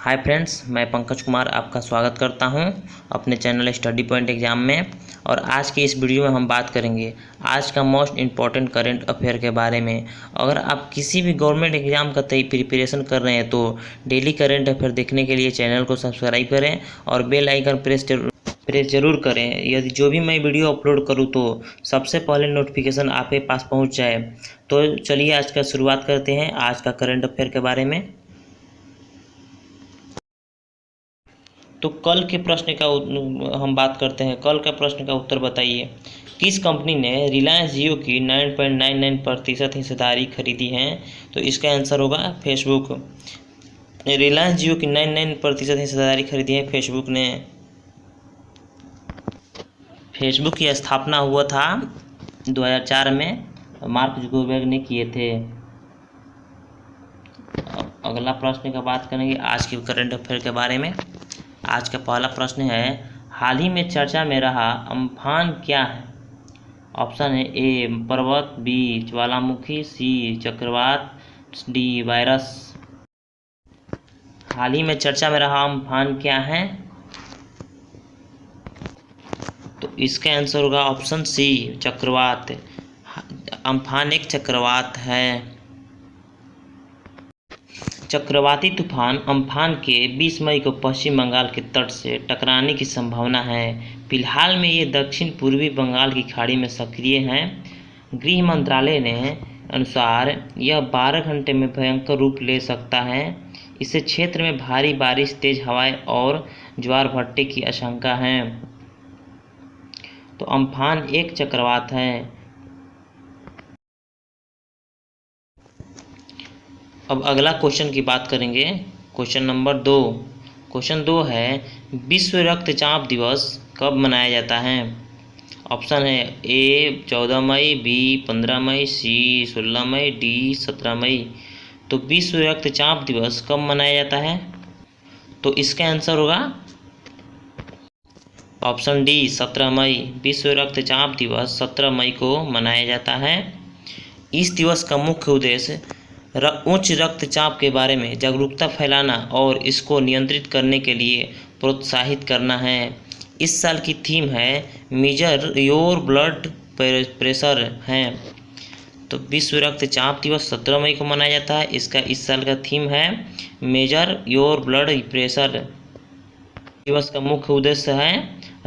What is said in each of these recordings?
Hi friends, मैं पंकज कुमार आपका स्वागत करता हूं अपने चैनल स्टडी पॉइंट एग्ज़ाम में। और आज की इस वीडियो में हम बात करेंगे आज का मोस्ट इम्पॉर्टेंट करंट अफेयर के बारे में। अगर आप किसी भी गवर्नमेंट एग्ज़ाम का प्रिपरेशन कर रहे हैं तो डेली करंट अफेयर देखने के लिए चैनल को सब्सक्राइब करें और बेल आइकन प्रेस जरूर करें। यदि जो भी मैं वीडियो अपलोड करूं तो सबसे पहले नोटिफिकेशन आपके पास पहुंच जाए। तो चलिए आज का शुरुआत करते हैं आज का करंट अफेयर के बारे में। तो कल के प्रश्न का हम बात करते हैं। कल का प्रश्न का उत्तर बताइए, किस कंपनी ने रिलायंस जियो की 9.99% हिस्सेदारी खरीदी है? तो इसका आंसर होगा फेसबुक। रिलायंस जियो की 99% हिस्सेदारी खरीदी है फेसबुक ने। फेसबुक की स्थापना हुआ था 2004 में, मार्क जुकरबर्ग ने किए थे। अगला प्रश्न का बात करेंगे आज के करंट अफेयर के बारे में। आज का पहला प्रश्न है, हाल ही में चर्चा में रहा अम्फान क्या है? ऑप्शन है ए पर्वत, बी ज्वालामुखी, सी चक्रवात, डी वायरस। हाल ही में चर्चा में रहा अम्फान क्या है? तो इसका आंसर होगा ऑप्शन सी चक्रवात। अम्फान एक चक्रवात है। चक्रवाती तूफान अम्फान के 20 मई को पश्चिम बंगाल के तट से टकराने की संभावना है। फिलहाल में ये दक्षिण पूर्वी बंगाल की खाड़ी में सक्रिय हैं। गृह मंत्रालय ने अनुसार यह 12 घंटे में भयंकर रूप ले सकता है। इससे क्षेत्र में भारी बारिश, तेज हवाएं और ज्वार भट्टे की आशंका है। तो अम्फान एक चक्रवात है। अब अगला क्वेश्चन की बात करेंगे, क्वेश्चन नंबर 2। क्वेश्चन 2 है, विश्व रक्तचाप दिवस कब मनाया जाता है? ऑप्शन है ए 14 मई, बी 15 मई, सी 16 मई, डी 17 मई। तो विश्व रक्तचाप दिवस कब मनाया जाता है? तो इसका आंसर होगा ऑप्शन डी 17 मई। विश्व रक्तचाप दिवस 17 मई को मनाया जाता है। इस दिवस का मुख्य उद्देश्य उच्च रक्तचाप के बारे में जागरूकता फैलाना और इसको नियंत्रित करने के लिए प्रोत्साहित करना है। इस साल की थीम है मेजर योर ब्लड प्रेशर है। तो विश्व रक्तचाप दिवस 17 मई को मनाया जाता है। इसका इस साल का थीम है मेजर योर ब्लड प्रेशर। दिवस का मुख्य उद्देश्य है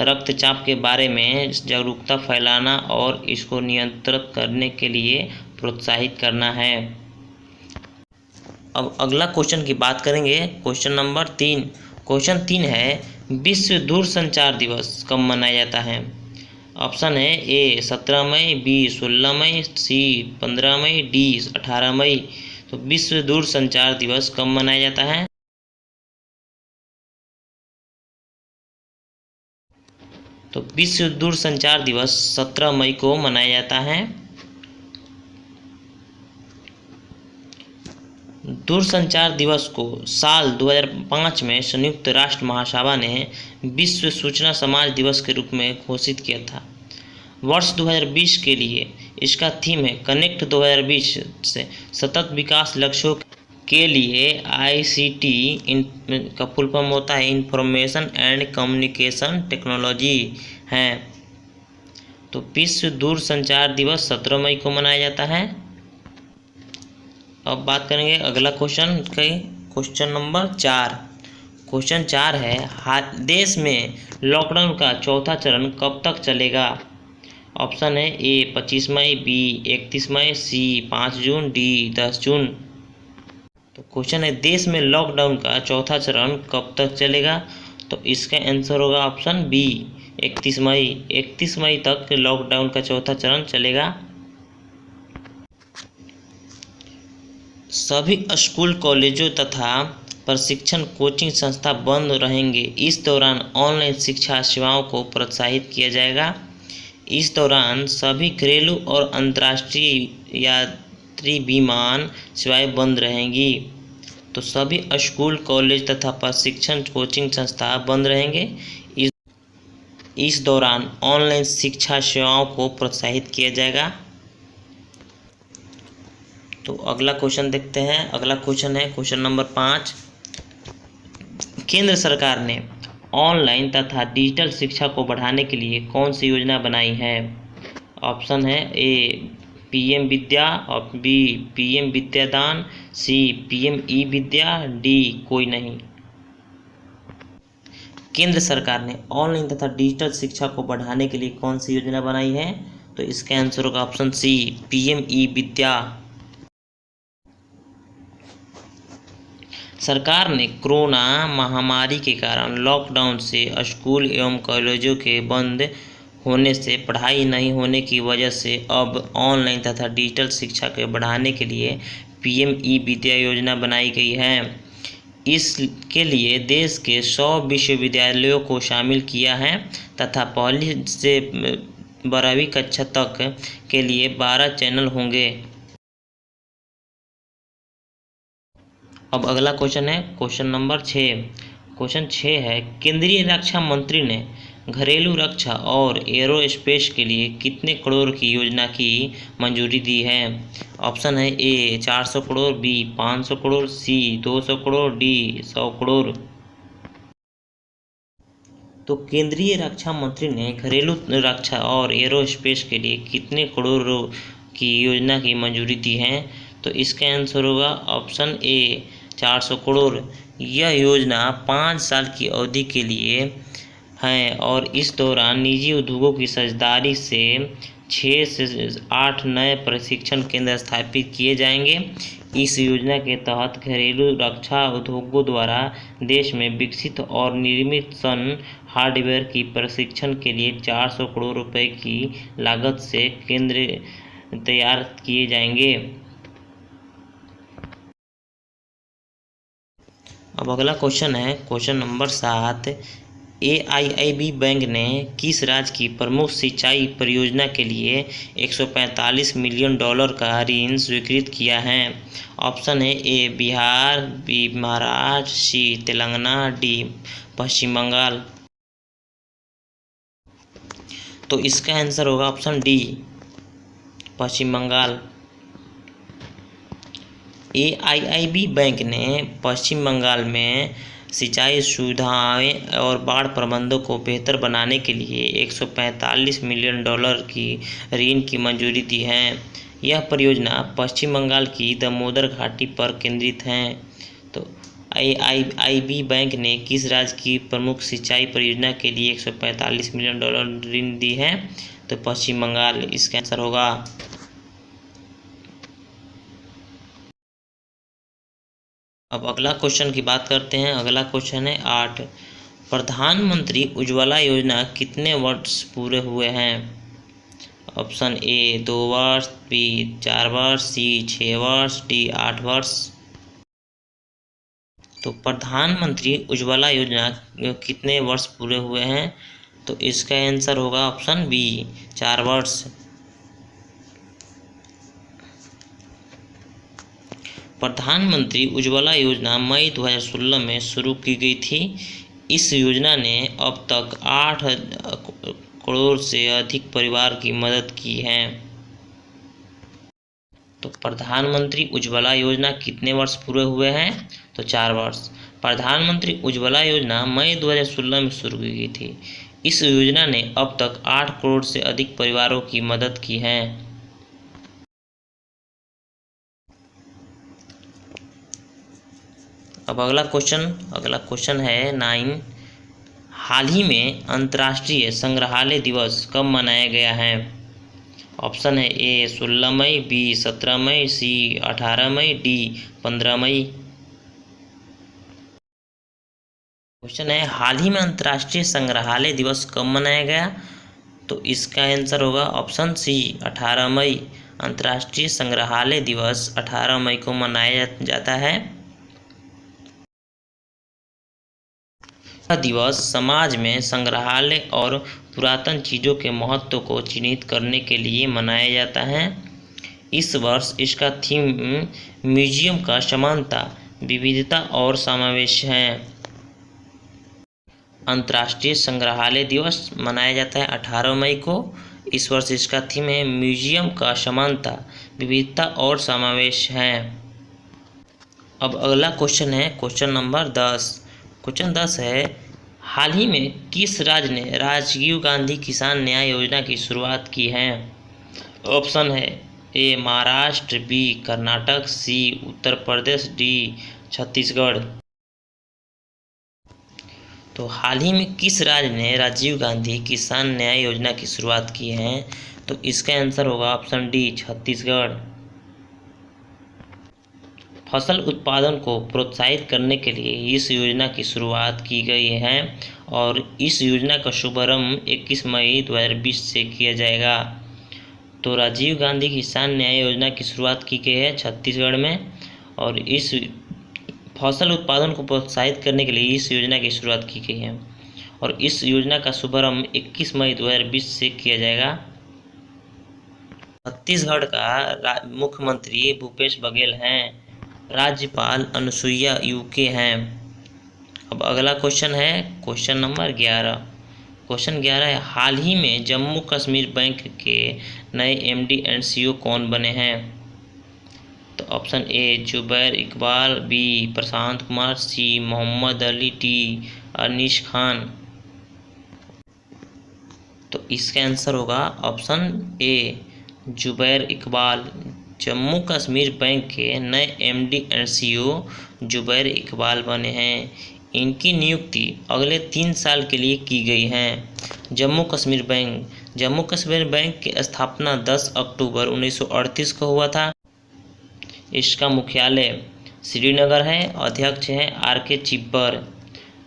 रक्तचाप के बारे में जागरूकता फैलाना और इसको नियंत्रित करने के लिए प्रोत्साहित करना है। अब अगला क्वेश्चन की बात करेंगे, क्वेश्चन नंबर 3। क्वेश्चन 3 है, विश्व दूरसंचार दिवस कब मनाया जाता है? ऑप्शन है ए 17 मई, बी 16 मई, सी 15 मई, डी 18 मई। तो विश्व दूरसंचार दिवस कब मनाया जाता है? तो विश्व दूरसंचार दिवस 17 मई को मनाया जाता है। दूरसंचार दिवस को साल 2005 में संयुक्त राष्ट्र महासभा ने विश्व सूचना समाज दिवस के रूप में घोषित किया था। वर्ष 2020 के लिए इसका थीम है कनेक्ट 2020 से सतत विकास लक्ष्यों के लिए ICT का फुल फॉर्म होता है इंफॉर्मेशन एंड कम्युनिकेशन टेक्नोलॉजी है। तो विश्व दूरसंचार दिवस 17 मई को मनाया जाता है। अब बात करेंगे अगला क्वेश्चन के, क्वेश्चन नंबर 4। क्वेश्चन 4 है, देश में लॉकडाउन का चौथा चरण कब तक चलेगा? ऑप्शन है ए 25 मई, बी 31 मई, सी 5 जून, डी 10 जून। तो क्वेश्चन है, देश में लॉकडाउन का चौथा चरण कब तक चलेगा? तो इसका आंसर होगा ऑप्शन बी 31 मई। 31 मई तक लॉकडाउन का चौथा चरण चलेगा। सभी स्कूल, कॉलेजों तथा प्रशिक्षण कोचिंग संस्था बंद रहेंगे। इस दौरान ऑनलाइन शिक्षा सेवाओं को प्रोत्साहित किया जाएगा। इस दौरान सभी घरेलू और अंतर्राष्ट्रीय यात्री विमान सेवाएं बंद रहेंगी। तो सभी स्कूल, कॉलेज तथा प्रशिक्षण कोचिंग संस्था बंद रहेंगे। इस दौरान ऑनलाइन शिक्षा सेवाओं को प्रोत्साहित किया जाएगा। तो अगला क्वेश्चन देखते हैं। अगला क्वेश्चन है क्वेश्चन नंबर 5। केंद्र सरकार ने ऑनलाइन तथा डिजिटल शिक्षा को बढ़ाने के लिए कौन सी योजना बनाई है? ऑप्शन है ए पीएम विद्या, और बी पीएम विद्यादान, सी पीएम ई विद्या, डी कोई नहीं। केंद्र सरकार ने ऑनलाइन तथा डिजिटल शिक्षा को बढ़ाने के लिए कौन सी योजना बनाई है? तो इसका आंसर होगा ऑप्शन सी पीएम ई विद्या। सरकार ने कोरोना महामारी के कारण लॉकडाउन से स्कूल एवं कॉलेजों के बंद होने से पढ़ाई नहीं होने की वजह से अब ऑनलाइन तथा डिजिटल शिक्षा को बढ़ाने के लिए पीएम ई विद्या योजना बनाई गई है। इसके लिए देश के 100 विश्वविद्यालयों को शामिल किया है तथा पहली से 12वीं कक्षा तक के लिए 12 चैनल होंगे। अब अगला क्वेश्चन है क्वेश्चन नंबर 6। क्वेश्चन 6 है, केंद्रीय रक्षा मंत्री ने घरेलू रक्षा और एरोस्पेस के लिए कितने करोड़ की योजना की मंजूरी दी है? ऑप्शन है ए 400 करोड़, बी 500 करोड़, सी 200 करोड़, डी 100 करोड़। तो केंद्रीय रक्षा मंत्री ने घरेलू रक्षा और एरोस्पेस के लिए कितने करोड़ की योजना की मंजूरी दी है? तो इसका आंसर होगा ऑप्शन ए 400 करोड़। यह योजना 5 साल की अवधि के लिए है और इस दौरान निजी उद्योगों की साझेदारी से 6 से 8 नए प्रशिक्षण केंद्र स्थापित किए जाएंगे। इस योजना के तहत घरेलू रक्षा उद्योगों द्वारा देश में विकसित और निर्मित सन हार्डवेयर की प्रशिक्षण के लिए 400 करोड़ रुपए की लागत से केंद्र तैयार किए जाएंगे। अब अगला क्वेश्चन है क्वेश्चन नंबर 7। AIIB बैंक ने किस राज्य की प्रमुख सिंचाई परियोजना के लिए $145 मिलियन का ऋण स्वीकृत किया है? ऑप्शन है ए बिहार, बी महाराष्ट्र, सी तेलंगाना, डी पश्चिम बंगाल। तो इसका आंसर होगा ऑप्शन डी पश्चिम बंगाल। AIIB बैंक ने पश्चिम बंगाल में सिंचाई सुविधाएं और बाढ़ प्रबंधन को बेहतर बनाने के लिए $145 मिलियन की ऋण की मंजूरी दी है। यह परियोजना पश्चिम बंगाल की दामोदर घाटी पर केंद्रित है। तो AIIB बैंक ने किस राज्य की प्रमुख सिंचाई परियोजना के लिए $145 मिलियन ऋण दी है? तो पश्चिम बंगाल इसका आंसर होगा। अब अगला क्वेश्चन की बात करते हैं। अगला क्वेश्चन है 8। प्रधानमंत्री उज्ज्वला योजना कितने वर्ष पूरे हुए हैं? ऑप्शन ए 2 वर्ष, बी 4 वर्ष, सी 6 वर्ष, डी 8 वर्ष। तो प्रधानमंत्री उज्ज्वला योजना कितने वर्ष पूरे हुए हैं? तो इसका आंसर होगा ऑप्शन बी 4 वर्ष। प्रधानमंत्री उज्ज्वला योजना मई 2016 में शुरू की गई थी। इस योजना ने अब तक 8 करोड़ से अधिक परिवार की मदद की है। तो प्रधानमंत्री उज्ज्वला योजना कितने वर्ष पूरे हुए हैं? तो 4 वर्ष। प्रधानमंत्री उज्ज्वला योजना मई 2016 में शुरू की गई थी। इस योजना ने अब तक 8 करोड़ से अधिक परिवारों की मदद की है। अब अगला क्वेश्चन है 9। हाल ही में अंतर्राष्ट्रीय संग्रहालय दिवस कब मनाया गया है? ऑप्शन है ए 16 मई, बी 17 मई, सी 18 मई, डी 15 मई। क्वेश्चन है हाल ही में अंतर्राष्ट्रीय संग्रहालय दिवस कब मनाया गया? तो इसका आंसर होगा ऑप्शन सी 18 मई। अंतर्राष्ट्रीय संग्रहालय दिवस 18 मई को मनाया जाता है। यह दिवस समाज में संग्रहालय और पुरातन चीज़ों के महत्व को चिन्हित करने के लिए मनाया जाता है। इस वर्ष इसका थीम म्यूजियम का समानता, विविधता और समावेश है। अंतर्राष्ट्रीय संग्रहालय दिवस मनाया जाता है 18 मई को। इस वर्ष इसका थीम है म्यूजियम का समानता, विविधता और समावेश है। अब अगला क्वेश्चन है क्वेश्चन नंबर 10। क्वेश्चन 10 है, हाल ही में किस राज्य ने राजीव गांधी किसान न्याय योजना की शुरुआत की है? ऑप्शन है ए महाराष्ट्र, बी कर्नाटक, सी उत्तर प्रदेश, डी छत्तीसगढ़। तो हाल ही में किस राज्य ने राजीव गांधी किसान न्याय योजना की शुरुआत की है? तो इसका आंसर होगा ऑप्शन डी छत्तीसगढ़। फसल उत्पादन को प्रोत्साहित करने के लिए इस योजना की शुरुआत की गई है और इस योजना का शुभारंभ 21 मई 2020 से किया जाएगा। तो राजीव गांधी किसान न्याय योजना की शुरुआत की गई है छत्तीसगढ़ में और इस फसल उत्पादन को प्रोत्साहित करने के लिए इस योजना की शुरुआत की गई है और इस योजना का शुभारंभ 21 मई 2020 से किया जाएगा। छत्तीसगढ़ का मुख्यमंत्री भूपेश बघेल हैं, राज्यपाल अनुसुईया यूके हैं। अब अगला क्वेश्चन है क्वेश्चन नंबर 11। क्वेश्चन 11 है, हाल ही में जम्मू कश्मीर बैंक के नए एमडी एंड सीईओ कौन बने हैं? तो option A Zubair Iqbal, B Prashant Kumar, C Mohammad Ali, D Anish Khan. तो इसका आंसर होगा option A Zubair Iqbal. Jammu Kashmir bank के नए MD and CEO Zubair Iqbal बने हैं। इनकी नियुक्ति अगले 3 साल के लिए की गई है। जम्मू कश्मीर बैंक की स्थापना 10 अक्टूबर 1938 को हुआ था। इसका मुख्यालय श्रीनगर है। अध्यक्ष हैं आर.के. चिब्बर।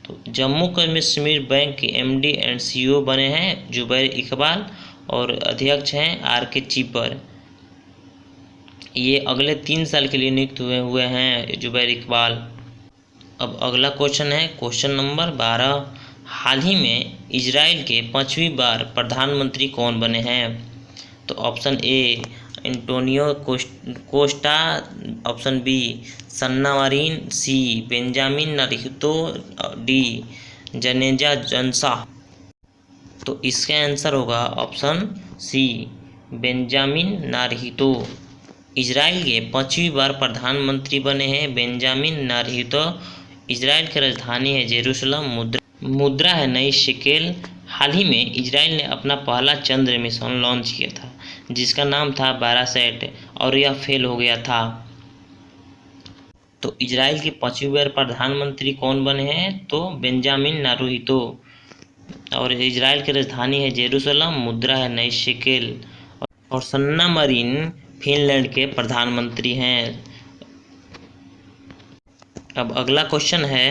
तो जम्मू कश्मीर बैंक के एमडी एंड सीईओ बने हैं जुबैर इकबाल और अध्यक्ष हैं आर.के. चिब्बर। ये अगले 3 साल के लिए नियुक्त हुए हैं जुबैर इकबाल। अब अगला क्वेश्चन है क्वेश्चन नंबर 12। हाल ही में इजराइल के 5वीं बार प्रधानमंत्री कौन बने हैं? तो option A Antonio Costa, option B Sanna Marin, C Benjamin Netanyahu, D Janez Jansa. तो इसका आंसर होगा option C Benjamin Netanyahu. Israel के 5वीं बार प्रधानमंत्री बने हैं बेंजामिन नेतन्याहू। इजराइल की राजधानी है जेरूसलम। मुद्रा है नई शेकेल। हाल ही में इजराइल ने अपना पहला चंद्र मिशन लॉन्च किया था जिसका नाम था बारासैट और यह फेल हो गया था। तो इजराइल के 5वीं बार प्रधानमंत्री कौन बने हैं? तो बेंजामिन नेतन्याहू और इजराइल की राजधानी है जेरूसलम। मुद्रा है नई शेकेल और सन्ना मरीन फिनलैंड के प्रधानमंत्री हैं। अब अगला क्वेश्चन है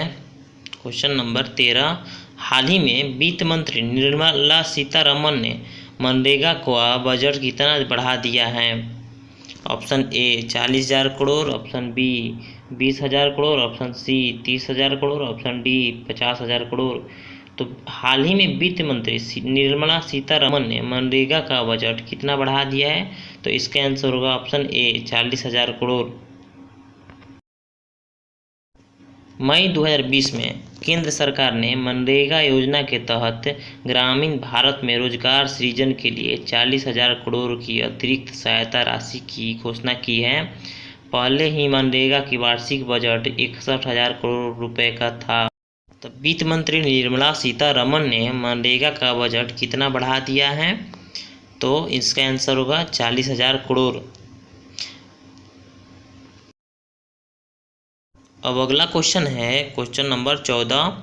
क्वेश्चन नंबर 13। हाल ही में वित्त मंत्री निर्मला सीतारमण ने मनरेगा का बजट कितना बढ़ा दिया है? Option A 40,000 crore, option B 20,000 crore, option C 30,000 crore, option D 50,000 crore. तो हाल ही में वित्त मंत्री निर्मला सीतारमण ने मनरेगा का बजट कितना बढ़ा दिया है? तो इसका आंसर होगा ऑप्शन ए 40,000 करोड़। मई 2020 में केंद्र सरकार ने मनरेगा योजना के तहत ग्रामीण भारत में रोजगार सृजन के लिए 40,000 करोड़ की अतिरिक्त सहायता राशि की घोषणा की है। पहले ही मनरेगा की वार्षिक बजट 61,000 करोड़ रुपए का था। तो वित्त मंत्री निर्मला सीतारमण ने मनरेगा का बजट कितना बढ़ा दिया है? तो इसका आंसर होगा 40,000 करोड़। अब अगला क्वेश्चन है क्वेश्चन नंबर 14।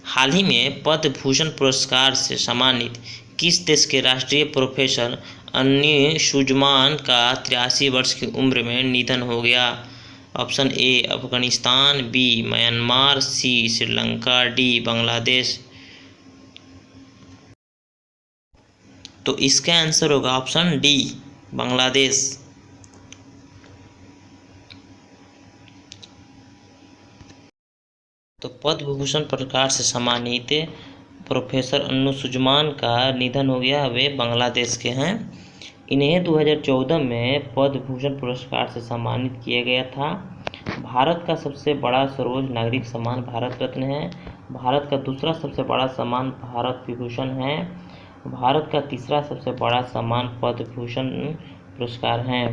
हाल ही में पद्म भूषण पुरस्कार से सम्मानित किस देश के राष्ट्रीय प्रोफेसर अन्नी सुजमान का 83 वर्ष की उम्र में निधन हो गया? Option A Afghanistan, B Myanmar, C Sri Lanka, D Bangladesh. तो इसका आंसर होगा ऑप्शन डी बांग्लादेश। तो पद्म भूषण पुरस्कार से सम्मानित प्रोफेसर अन्नू सुजमान का निधन हो गया। वे बांग्लादेश के हैं। इन्हें 2014 में पद्म भूषण पुरस्कार से सम्मानित किया गया था। भारत का सबसे बड़ा सर्वोच्च नागरिक सम्मान भारत रत्न है। भारत का दूसरा सबसे बड़ा सम्मान भारत विभूषण है। भारत का तीसरा सबसे बड़ा सम्मान पद्म भूषण पुरस्कार है।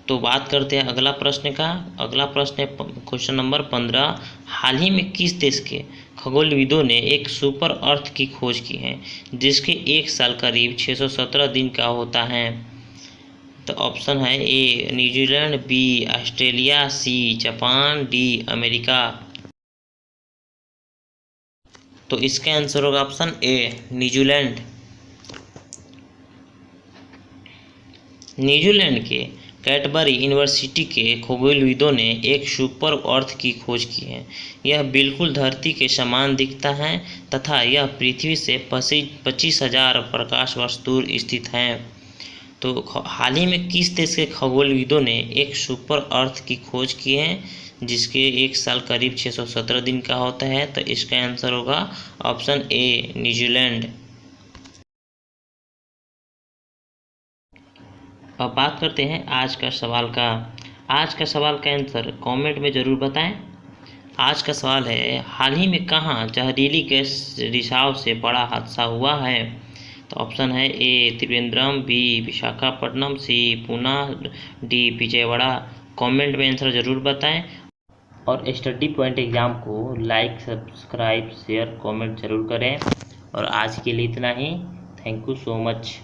तो बात करते हैं अगला प्रश्न का। अगला प्रश्न है क्वेश्चन नंबर 15। हाल ही में किस देश के खगोलविदों ने एक सुपर अर्थ की खोज की है जिसके एक साल करीब 617 दिन का होता है? तो ऑप्शन है A New Zealand, B Australia, C Japan, D America. तो इसका आंसर होगा ऑप्शन ए न्यूजीलैंड। न्यूजीलैंड के कैडबरी यूनिवर्सिटी के खगोलविदों ने एक सुपर अर्थ की खोज की है। यह बिल्कुल धरती के समान दिखता है तथा यह पृथ्वी से 25,000 प्रकाश वर्ष दूर स्थित है। तो हाल ही में किस देश के खगोलविदों ने एक सुपर अर्थ की खोज की है जिसके एक साल करीब 617 दिन का होता है? तो इसका आंसर होगा ऑप्शन ए न्यूजीलैंड। अब बात करते हैं आज का सवाल का। आज का सवाल का आंसर कमेंट में ज़रूर बताएं। आज का सवाल है, हाल ही में कहाँ जहरीली गैस रिसाव से बड़ा हादसा हुआ है? तो ऑप्शन है A Trivandrum, B Visakhapatnam, C Poona, D Vijayawada. Comment में आंसर ज़रूर बताएं और स्टडी पॉइंट एग्ज़ाम को लाइक, सब्सक्राइब, शेयर, कमेंट ज़रूर करें। और आज के लिए इतना ही। Thank you so much.